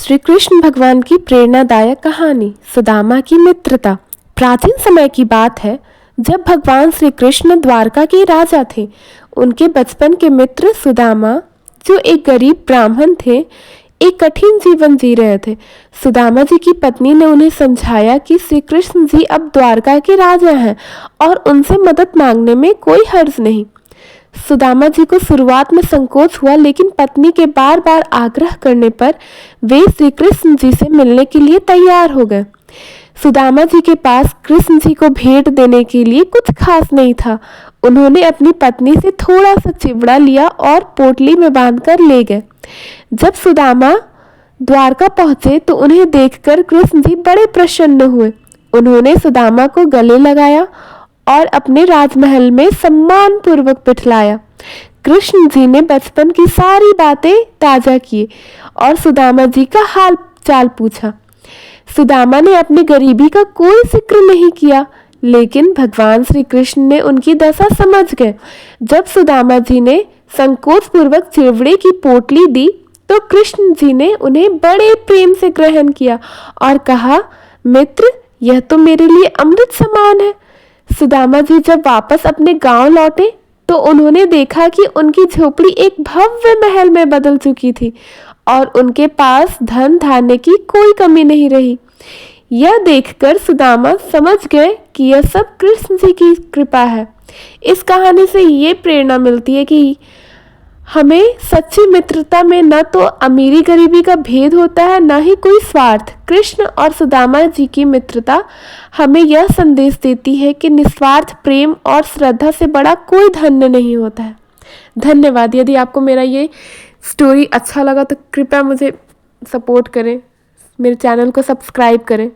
श्री कृष्ण भगवान की प्रेरणादायक कहानी सुदामा की मित्रता। प्राचीन समय की बात है, जब भगवान श्री कृष्ण द्वारका के राजा थे। उनके बचपन के मित्र सुदामा, जो एक गरीब ब्राह्मण थे, एक कठिन जीवन जी रहे थे। सुदामा जी की पत्नी ने उन्हें समझाया कि श्री कृष्ण जी अब द्वारका के राजा हैं और उनसे मदद मांगने में कोई हर्ज नहीं। सुदामा जी को शुरुआत में संकोच हुआ, लेकिन पत्नी के बार बार आग्रह करने पर वे श्री कृष्ण जी से मिलने के लिए तैयार हो गए। सुदामा जी के पास कृष्ण जी को भेंट देने के लिए कुछ खास नहीं था। उन्होंने अपनी पत्नी से थोड़ा सा चिवड़ा लिया और पोटली में बांधकर ले गए। जब सुदामा द्वारका पहुंचे तो उन्हें देखकर कृष्ण जी बड़े प्रसन्न हुए। उन्होंने सुदामा को गले लगाया और अपने राजमहल में सम्मान पूर्वक बिठलाया। कृष्ण जी ने बचपन की सारी बातें ताजा की और सुदामा जी का हाल चाल पूछा। सुदामा ने अपनी गरीबी का कोई जिक्र नहीं किया, लेकिन भगवान श्री कृष्ण ने उनकी दशा समझ गए। जब सुदामा जी ने संकोच पूर्वक चिवड़े की पोटली दी तो कृष्ण जी ने उन्हें बड़े प्रेम से ग्रहण किया और कहा, मित्र, यह तो मेरे लिए अमृत समान है। सुदामा जी जब वापस अपने गांव लौटे तो उन्होंने देखा कि उनकी झोपड़ी एक भव्य महल में बदल चुकी थी और उनके पास धन धान्य की कोई कमी नहीं रही। यह देखकर सुदामा समझ गए कि यह सब कृष्ण जी की कृपा है। इस कहानी से ये प्रेरणा मिलती है कि हमें सच्ची मित्रता में न तो अमीरी गरीबी का भेद होता है, न ही कोई स्वार्थ। कृष्ण और सुदामा जी की मित्रता हमें यह संदेश देती है कि निस्वार्थ प्रेम और श्रद्धा से बड़ा कोई धन्य नहीं होता है। धन्यवाद। यदि आपको मेरा ये स्टोरी अच्छा लगा तो कृपया मुझे सपोर्ट करें, मेरे चैनल को सब्सक्राइब करें।